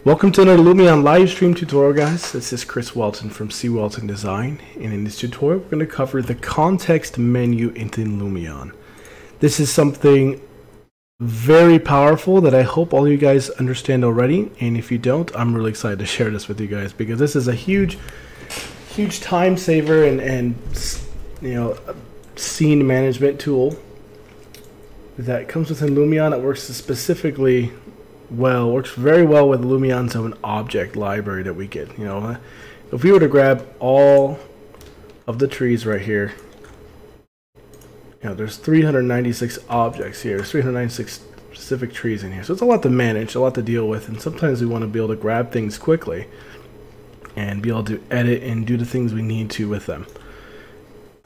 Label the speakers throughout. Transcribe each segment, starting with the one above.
Speaker 1: Welcome to another Lumion live stream tutorial, guys. This is Chris Welton from C. Welton Design, and in this tutorial we're going to cover the context menu in Lumion. This is something very powerful that I hope all you guys understand already, and if you don't, I'm really excited to share this with you guys because this is a huge time saver and scene management tool that comes within Lumion. It works specifically well, works very well with Lumion's own object library that we get. If we were to grab all of the trees right here, there's 396 objects here. There's 396 specific trees in here, so it's a lot to manage, a lot to deal with, and sometimes we want to be able to grab things quickly and be able to edit and do the things we need to with them.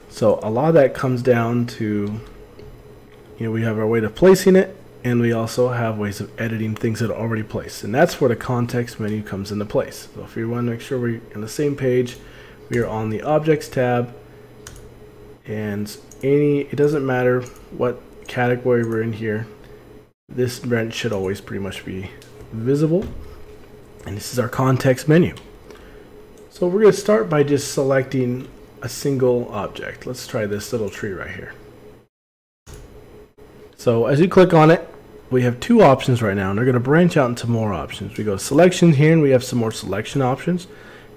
Speaker 1: So a lot of that comes down to, we have our way of placing it, and we also have ways of editing things that are already placed, and that's where the context menu comes into place. So if you want to make sure we're on the same page, we are on the Objects tab, and it doesn't matter what category we're in here, this wrench should always pretty much be visible, and this is our context menu. So we're going to start by just selecting a single object. Let's try this little tree right here. So as you click on it, we have two options right now, and they're going to branch out into more options. We go selection here, and we have some more selection options.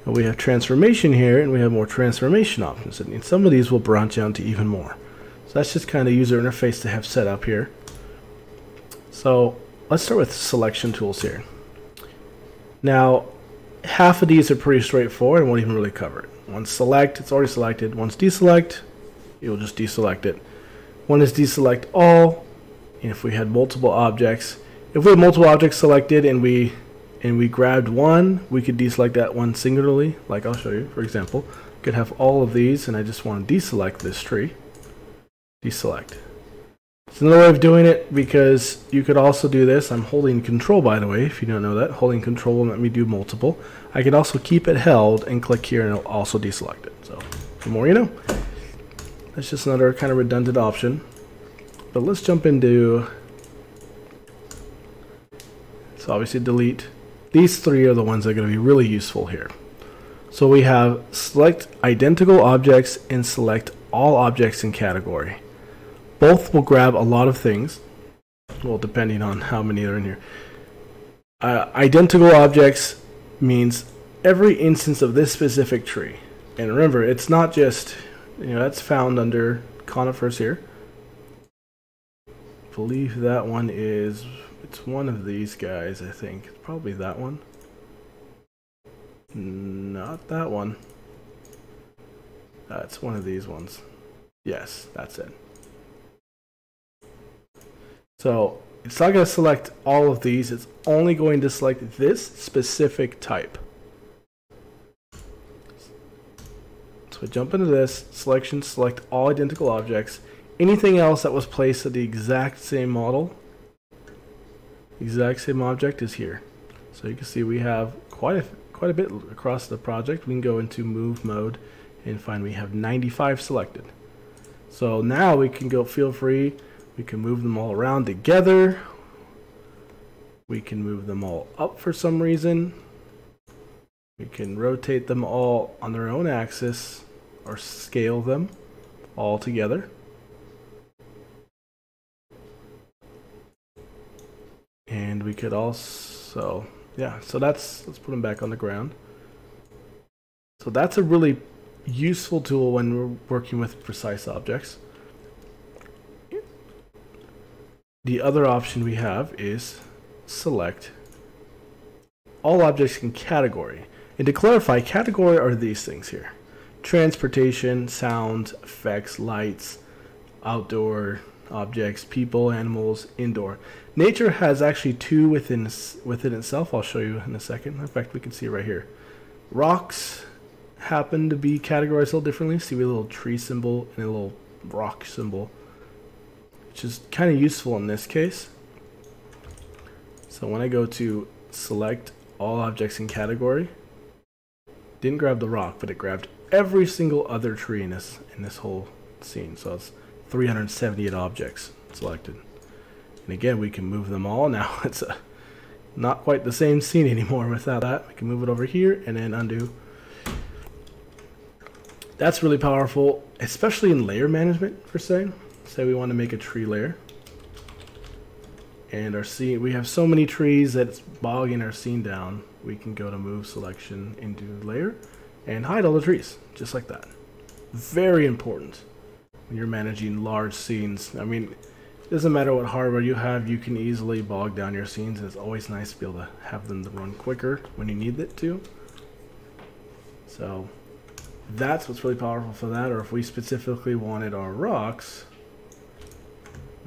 Speaker 1: And we have transformation here, and we have more transformation options. And some of these will branch out to even more. So that's just kind of user interface to have set up here. So let's start with selection tools here. Now, half of these are pretty straightforward and won't even really cover it. Once select, it's already selected. Once deselect, you'll just deselect it. One is deselect all. And if we had multiple objects, selected and we grabbed one, we could deselect that one singularly. Like I'll show you, for example, I could have all of these, and I just want to deselect this tree. Deselect. It's another way of doing it, because you could also do this. I'm holding control, by the way, if you don't know that. Holding control will let me do multiple. I could also keep it held and click here, and it'll also deselect it. So the more you know. That's just another kind of redundant option. But let's jump into, so obviously delete. These three are the ones that are going to be really useful here. So we have select identical objects and select all objects in category. Both will grab a lot of things, well, depending on how many are in here. Identical objects means every instance of this specific tree. And remember, it's not just, that's found under conifers here. I believe that one is, it's one of these guys, I think. Probably that one. Not that one. That's one of these ones. Yes, that's it. So it's not going to select all of these, it's only going to select this specific type. So we jump into this, selection, select all identical objects. Anything else that was placed at the exact same model, exact same object is here. So you can see we have quite a bit across the project. We can go into move mode and find we have 95 selected. So now we can go, feel free, we can move them all around together. We can move them all up for some reason. We can rotate them all on their own axis or scale them all together. And we could also, so let's put them back on the ground. So that's a really useful tool when we're working with precise objects. The other option we have is select all objects in category. And to clarify, category are these things here: transportation, sound, effects, lights, outdoor objects, people, animals, indoor. Nature has actually two within itself. I'll show you in a second. In fact, we can see it right here. Rocks happen to be categorized a little differently. See, we have a little tree symbol and a little rock symbol, which is kind of useful in this case. So when I go to select all objects in category, didn't grab the rock, but it grabbed every single other tree in this whole scene. So it's 378 objects selected. And again, we can move them all. Now it's not quite the same scene anymore without that. We can move it over here and then undo. That's really powerful, especially in layer management, per se. Say we want to make a tree layer. And our scene, we have so many trees that it's bogging our scene down. We can go to move selection into layer and hide all the trees, just like that. Very important when you're managing large scenes. I mean, it doesn't matter what hardware you have, you can easily bog down your scenes, and it's always nice to be able to have them to run quicker when you need it to. So that's what's really powerful for that. Or if we specifically wanted our rocks,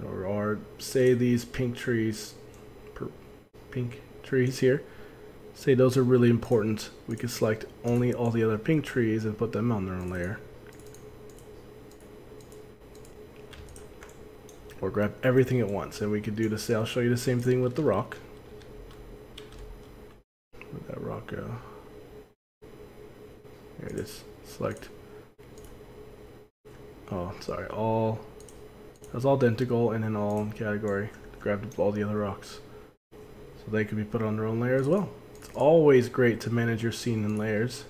Speaker 1: or say these pink trees here, say those are really important, we could select only all the other pink trees and put them on their own layer. Or grab everything at once, and we could do this. I'll show you the same thing with the rock. Where'd that rock go? Here it is. Select. Oh, sorry. All. That's all identical, and then all in category. Grab all the other rocks, so they can be put on their own layer as well. It's always great to manage your scene in layers.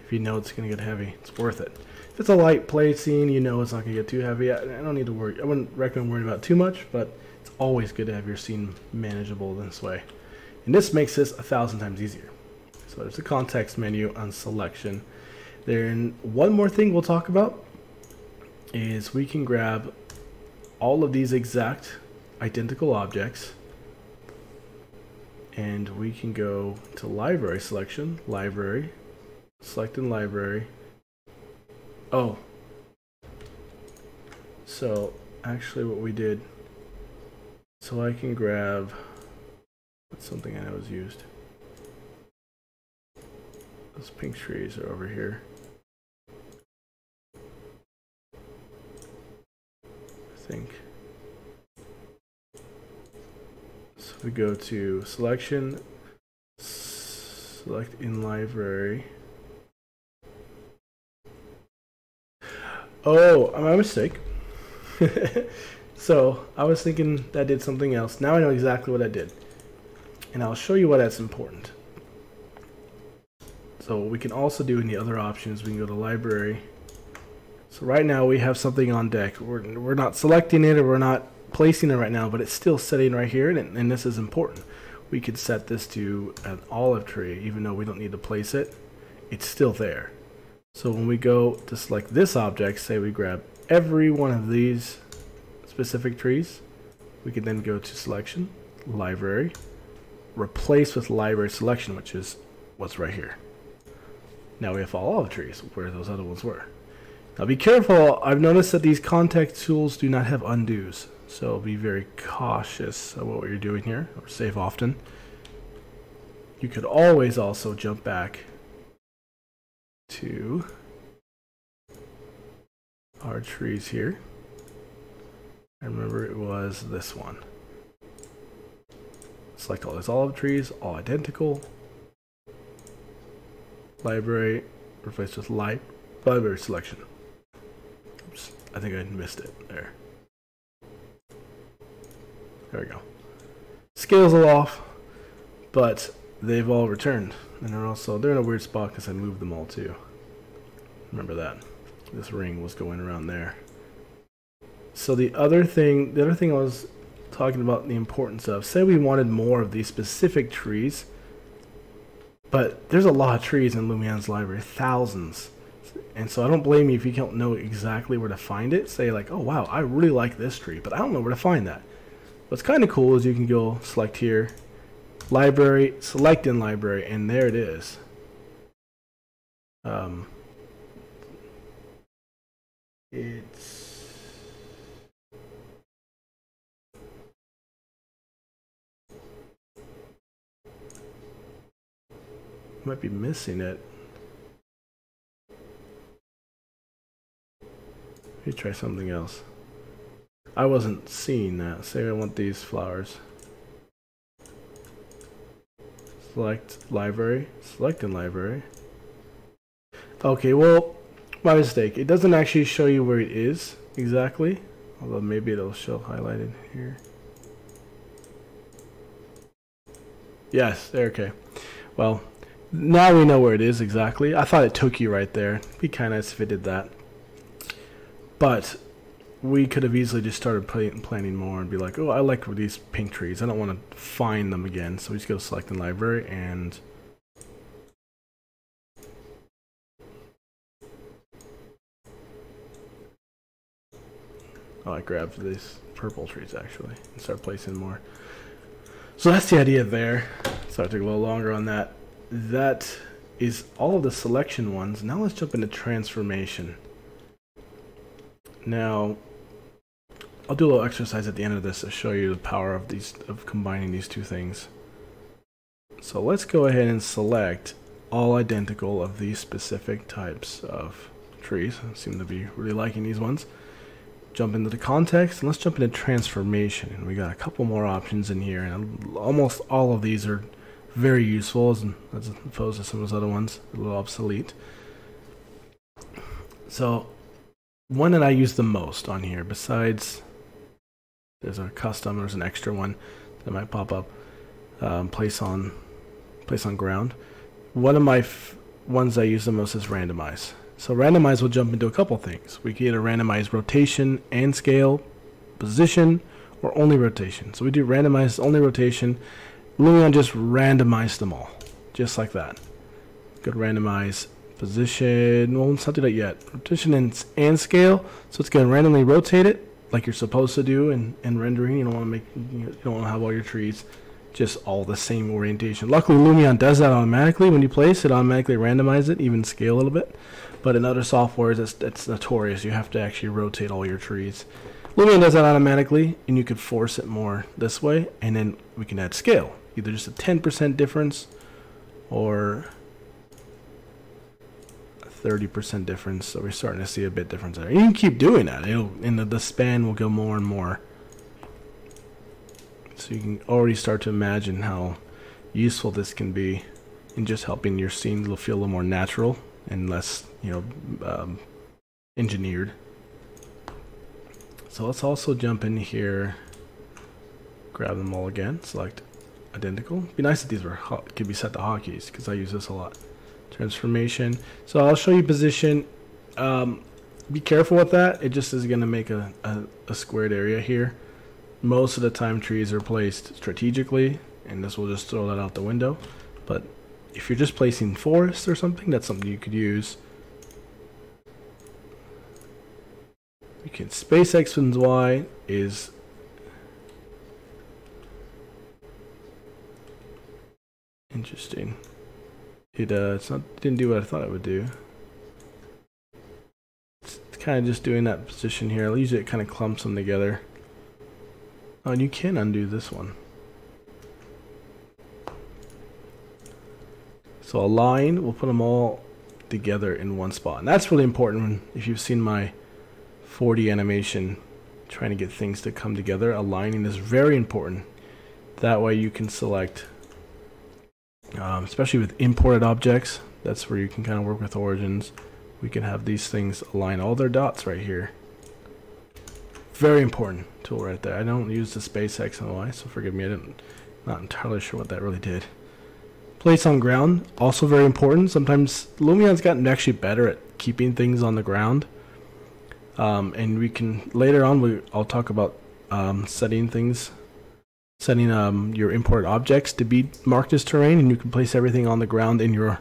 Speaker 1: If you know it's going to get heavy, it's worth it. If it's a light play scene, you know it's not going to get too heavy. I don't need to worry. I wouldn't recommend worrying about too much, but it's always good to have your scene manageable this way. And this makes this 1,000 times easier. So there's the context menu on selection. Then one more thing we'll talk about is we can grab all of these exact identical objects, and we can go to library selection, library, select in library. Oh, so actually what we did, so I can grab, that's something I know is used. Those pink trees are over here. I think. So we go to selection, select in library. Oh, my mistake. So I was thinking that did something else. Now I know exactly what I did, and I'll show you why that's important. So what we can also do in the other options, we can go to library. So right now we have something on deck. We're not selecting it, or we're not placing it right now, but it's still sitting right here, and this is important. We could set this to an olive tree, even though we don't need to place it. It's still there. So when we go to select this object, say we grab every one of these specific trees, we can then go to selection, library, replace with library selection, which is what's right here. Now we have all olive trees where those other ones were. Now be careful. I've noticed that these context tools do not have undos, so be very cautious of what you're doing here, or save often. You could always also jump back to our trees here. I remember it was this one. Select all those olive trees, all identical. Library, replace with library selection. Oops, I think I missed it there. There we go. Scale's a little off, but they've all returned, and they're in a weird spot because I moved them all too. Remember that this ring was going around there. So the other thing I was talking about the importance of, say we wanted more of these specific trees, but there's a lot of trees in Lumion's library, thousands. And so I don't blame you if you don't know exactly where to find it. Say like, oh wow, I really like this tree, but I don't know where to find that. What's kind of cool is you can go select here, library, select in library, and there it is. It's might be missing it. Let me try something else. I wasn't seeing that. Say I want these flowers. Select library. Select in library. Okay, well, my mistake. It doesn't actually show you where it is exactly. Although maybe it'll show highlighted here. Yes, there, okay. Well, now we know where it is exactly. I thought it took you right there. It'd be kind of nice if it did that. But we could have easily just started planning more and be like, oh, I like these pink trees. I don't want to find them again. So we just go to select in library and I grabbed these purple trees actually and start placing more. So that's the idea there. Sorry, it took a little longer on that. That is all of the selection ones. Now let's jump into transformation. Now, I'll do a little exercise at the end of this to show you the power of combining these two things. So let's go ahead and select all identical of these specific types of trees. I seem to be really liking these ones. Jump into the context, and let's jump into transformation. And we got a couple more options in here, and almost all of these are very useful as opposed to some of those other ones, a little obsolete. So one that I use the most on here, besides there's a custom, there's an extra one that might pop up, place on ground. One of my ones I use the most is randomize. So randomize will jump into a couple things. We can either randomize rotation and scale, position, or only rotation. So we do randomize only rotation. Lumion just randomized them all, just like that. Good randomize position. Well, let's not do that yet. Rotation and scale. So it's going to randomly rotate it like you're supposed to do in rendering. You don't want to have all your trees just all the same orientation. Luckily, Lumion does that automatically. When you place it, automatically randomize it, even scale a little bit. But in other softwares, that's notorious. You have to actually rotate all your trees. Lumion does that automatically, and you could force it more this way, and then we can add scale. Either just a 10% difference or a 30% difference. So we're starting to see a bit difference there. You can keep doing that. And the span will go more and more. So you can already start to imagine how useful this can be in just helping your scene feel a little more natural and less, engineered. So let's also jump in here, grab them all again, select identical. It'd be nice if these could be set to hotkeys because I use this a lot. Transformation. So I'll show you position. Be careful with that. It just is going to make a squared area here. Most of the time trees are placed strategically, and this will just throw that out the window. But if you're just placing forests or something, that's something you could use. You can space X and Y is interesting. Didn't do what I thought it would do. It's kind of just doing that position here. Usually it kind of clumps them together. Oh, and you can undo this one. So align, we'll put them all together in one spot. And that's really important if you've seen my 4D animation, trying to get things to come together. Aligning is very important. That way you can select, especially with imported objects, that's where you can kind of work with origins. We can have these things align all their dots right here. Very important tool right there. I don't use the space X and Y, so forgive me. Not entirely sure what that really did. Place on ground, also very important. Sometimes Lumion's gotten actually better at keeping things on the ground. And we can, later on, I'll talk about setting your import objects to be marked as terrain, and you can place everything on the ground in your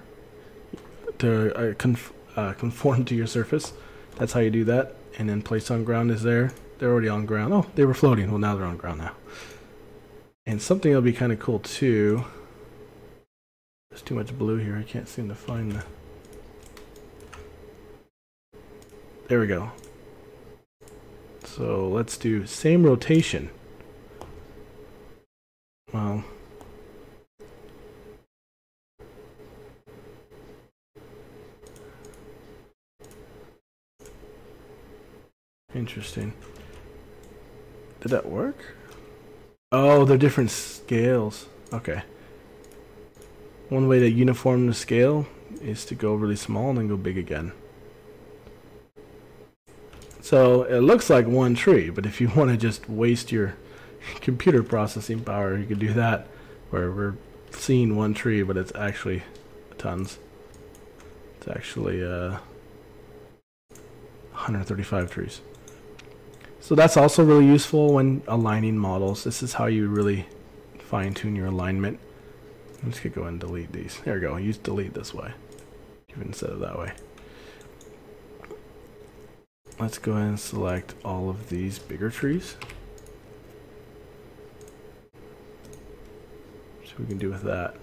Speaker 1: conform to your surface. That's how you do that. And then place on ground is there. They're already on ground. Oh, they were floating. Well, now they're on ground now. And something that'll be kind of cool too. There's too much blue here. I can't seem to find the. There we go. So let's do same rotation. Well, interesting. Did that work? Oh, they're different scales. Okay. One way to uniform the scale is to go really small and then go big again. So it looks like one tree, but if you want to just waste your computer processing power, you could do that, where we're seen one tree, but it's actually tons. It's actually 135 trees. So that's also really useful when aligning models. This is how you really fine-tune your alignment. I'm just gonna go ahead and delete these. There we go. Use delete this way, even instead of that way. Let's go ahead and select all of these bigger trees. So we can do with that.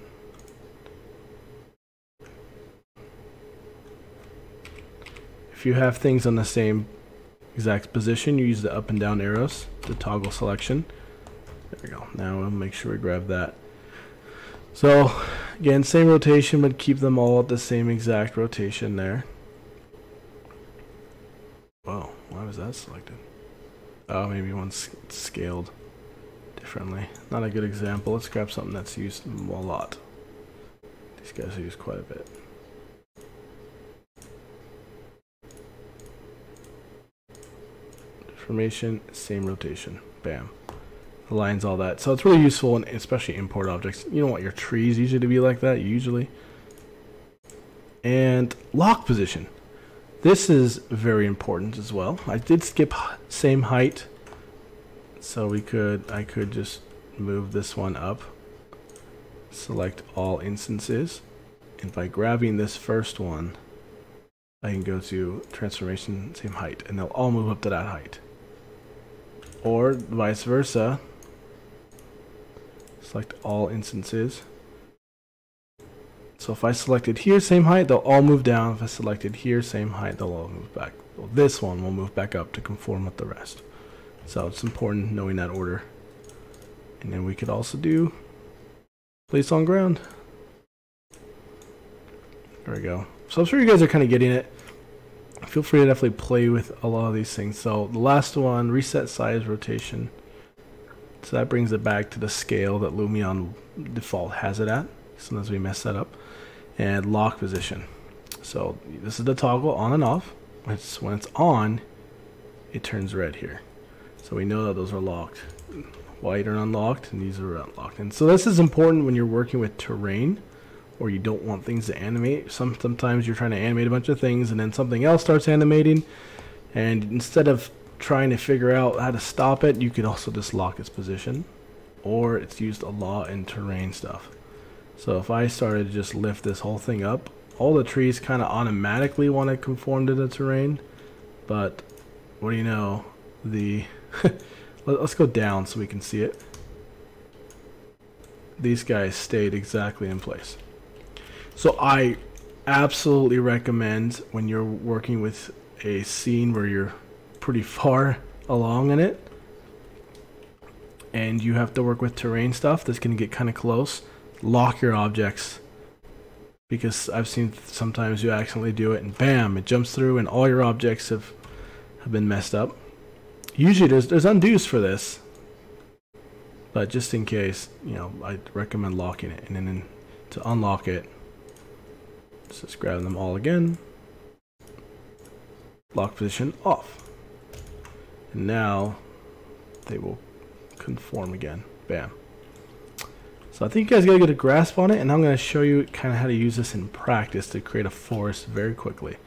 Speaker 1: If you have things on the same exact position, you use the up and down arrows to toggle selection. There we go. Now we'll make sure we grab that. So again, same rotation, but keep them all at the same exact rotation there. Whoa, why was that selected? Oh, maybe one's scaled differently. Not a good example. Let's grab something that's used a lot. These guys are used quite a bit. Deformation, same rotation. Bam. Aligns all that. So it's really useful, and especially import objects. You don't want your trees usually to be like that, usually. And lock position. This is very important as well. I did skip same height, so I could just move this one up, select all instances, and by grabbing this first one, I can go to transformation, same height, and they'll all move up to that height. Or vice versa, select all instances. So if I selected here, same height, they'll all move down. If I selected here, same height, they'll all move back. Well, this one will move back up to conform with the rest. So it's important knowing that order. And then we could also do place on ground. There we go. So I'm sure you guys are kind of getting it. Feel free to definitely play with a lot of these things. So the last one, reset size rotation. So that brings it back to the scale that Lumion default has it at. Sometimes we mess that up. And lock position. So this is the toggle on and off. When it's on, it turns red here. So we know that those are locked. White are unlocked, and these are unlocked. And so this is important when you're working with terrain, or you don't want things to animate. Sometimes you're trying to animate a bunch of things, and then something else starts animating. And instead of trying to figure out how to stop it, you could also just lock its position. Or it's used a lot in terrain stuff. So if I started to just lift this whole thing up, all the trees kind of automatically want to conform to the terrain. But what do you know? Let's go down so we can see it. These guys stayed exactly in place. So I absolutely recommend when you're working with a scene where you're pretty far along in it and you have to work with terrain stuff that's going to get kind of close, lock your objects, because I've seen sometimes you accidentally do it and bam, it jumps through and all your objects have been messed up. Usually there's undos for this, but just in case, you know, I recommend locking it. And then to unlock it, just grab them all again, lock position off, and now they will conform again. Bam. So I think you guys got a good grasp on it, and I'm going to show you kind of how to use this in practice to create a forest very quickly.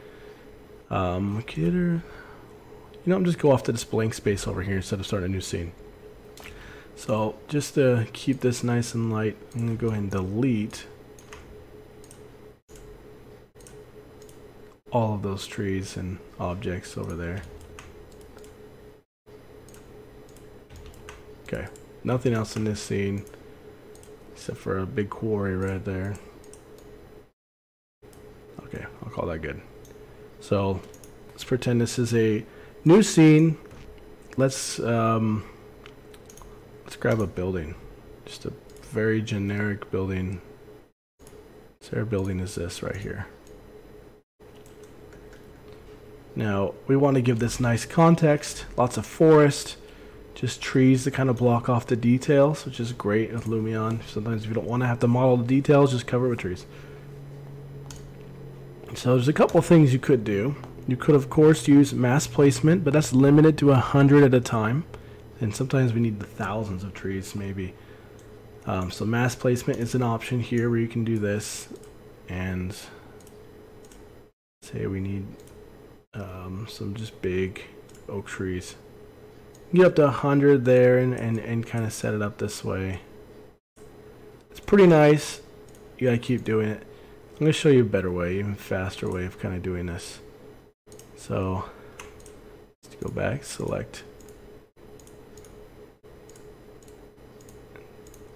Speaker 1: You know, I'm just go off to this blank space over here instead of starting a new scene. So just to keep this nice and light, I'm going to go ahead and delete all of those trees and objects over there. Okay, nothing else in this scene except for a big quarry right there. Okay, I'll call that good. So let's pretend this is a new scene. Let's grab a building, just a very generic building. So our building is this right here. Now we want to give this nice context, lots of forest, just trees to kind of block off the details, which is great with Lumion. Sometimes if you don't want to have to model the details, just cover it with trees. So there's a couple of things you could do. You could of course use mass placement, but that's limited to 100 at a time, and sometimes we need the thousands of trees maybe. So mass placement is an option here where you can do this, and say we need some just big oak trees. Get up to 100 there and kind of set it up this way. It's pretty nice. You gotta keep doing it. I'm gonna show you a better way, even faster way of kind of doing this. So let's go back, select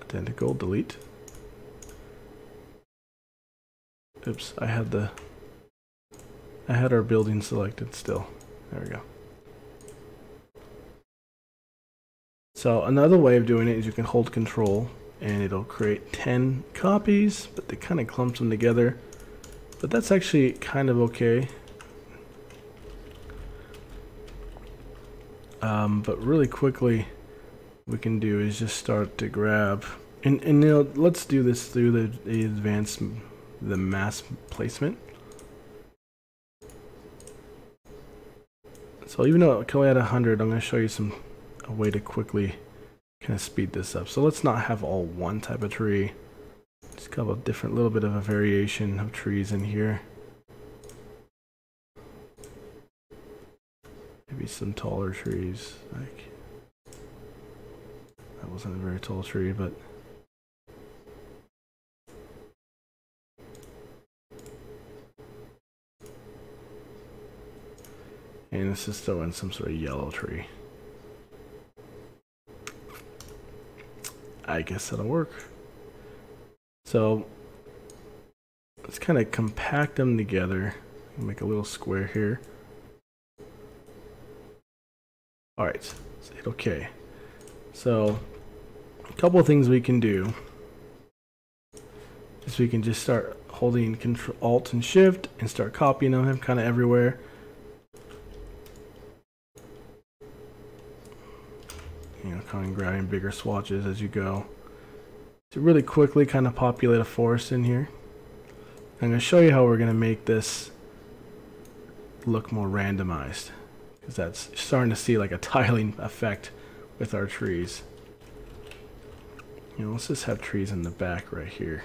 Speaker 1: identical, delete. Oops, I had our building selected still. There we go. So another way of doing it is you can hold control and it'll create 10 copies, but they kind of clump them together. But that's actually kind of okay. But really quickly, what we can do is just start to grab, and you know, let's do this through the mass placement. So even though it can only add 100, I'm going to show you a way to quickly kind of speed this up. So let's not have all one type of tree. Just a couple of different, little bit of a variation of trees in here. Maybe some taller trees. Like that wasn't a very tall tree, but and let's just throw in some sort of yellow tree. I guess that'll work. So let's kind of compact them together and make a little square here. Alright, so hit OK. So a couple of things we can do is we can just start holding Control, Alt and Shift and start copying them kind of everywhere. You know, kind of grabbing bigger swatches as you go to really quickly kind of populate a forest in here. I'm going to show you how we're going to make this look more randomized, because that's starting to see like a tiling effect with our trees. You know, let's just have trees in the back right here.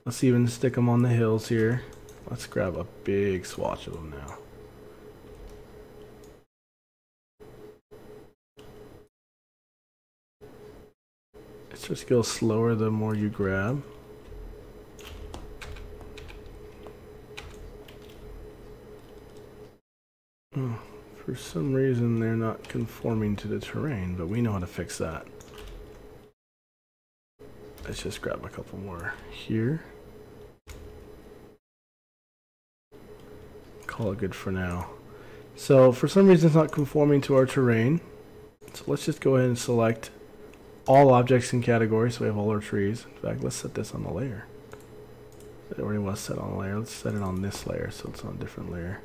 Speaker 1: Let's even stick them on the hills here. Let's grab a big swatch of them now. It just goes slower the more you grab. Oh, for some reason they're not conforming to the terrain, but we know how to fix that. Let's just grab a couple more here. Call it good for now. So for some reason it's not conforming to our terrain. So let's just go ahead and select all objects in categories, so we have all our trees. In fact, let's set this on the layer. It already was set on a layer. Let's set it on this layer so it's on a different layer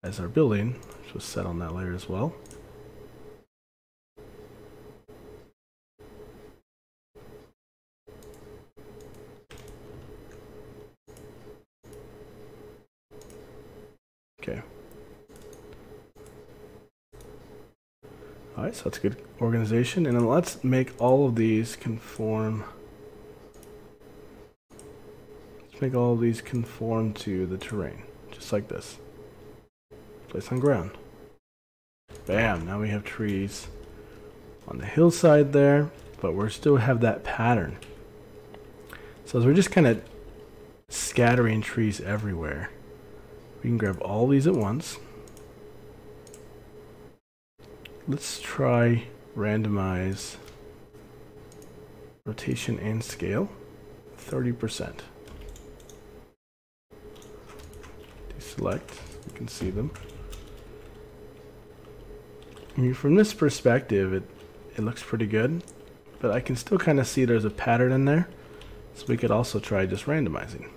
Speaker 1: as our building, which was set on that layer as well. Okay. Alright, so that's good organization. And then let's make all of these conform. Let's make all of these conform to the terrain, just like this. Place on ground. Bam, now we have trees on the hillside there, but we still have that pattern. So as we're just kind of scattering trees everywhere, we can grab all these at once. Let's try randomize rotation and scale 30%. Deselect, you can see them. I mean, from this perspective, it looks pretty good, but I can still kind of see there's a pattern in there, so we could also try just randomizing.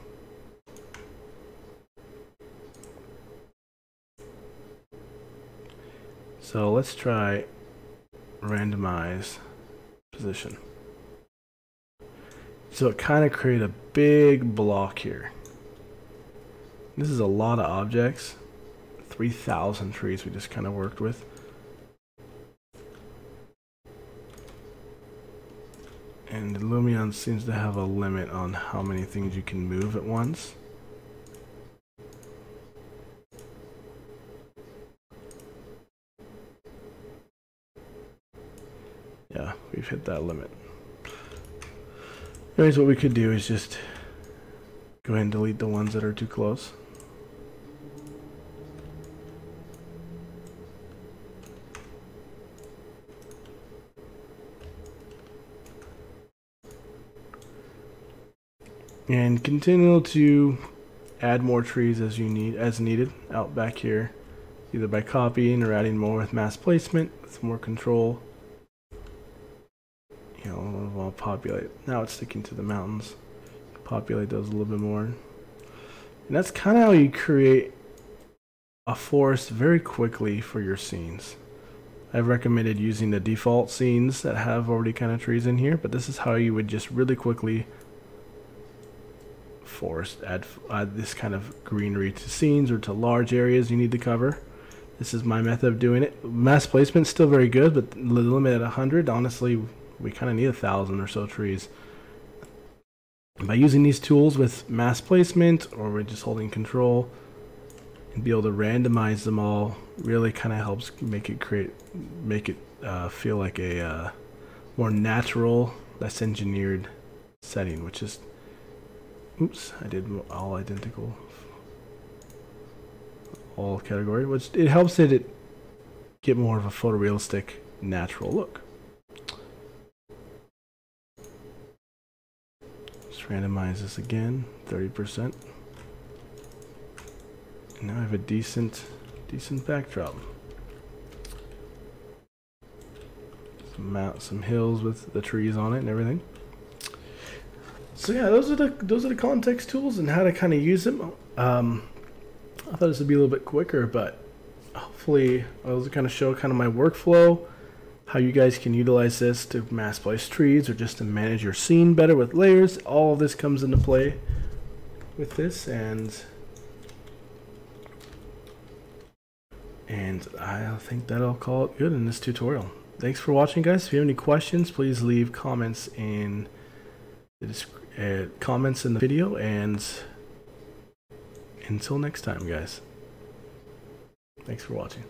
Speaker 1: So let's try randomize position. So it kind of created a big block here. This is a lot of objects. 3,000 trees we just kind of worked with. And Lumion seems to have a limit on how many things you can move at once. Yeah, we've hit that limit. Anyways, what we could do is just go ahead and delete the ones that are too close. And continue to add more trees as needed out back here, either by copying or adding more with mass placement with more control. You know, I'll populate. Now it's sticking to the mountains. Populate those a little bit more. And that's kind of how you create a forest very quickly for your scenes. I've recommended using the default scenes that have already kind of trees in here, but this is how you would just really quickly add this kind of greenery to scenes or to large areas you need to cover. This is my method of doing it. Mass placement is still very good, but the limit at 100, honestly, we kind of need 1,000 or so trees. By using these tools with mass placement, or we're just holding control and be able to randomize them all, really kind of helps make it feel like a more natural, less engineered setting, which is, oops, I did all identical, all category, which it helps it get more of a photorealistic, natural look. Just randomize this again, 30%. And now I have a decent backdrop. Some hills with the trees on it and everything. So yeah, those are the context tools and how to kind of use them. I thought this would be a little bit quicker, but hopefully I'll kind of show kind of my workflow, how you guys can utilize this to mass place trees or just to manage your scene better with layers. All of this comes into play with this, and I think that'll call it good in this tutorial. Thanks for watching, guys. If you have any questions, please leave comments in the comments in the video, and until next time, guys, thanks for watching.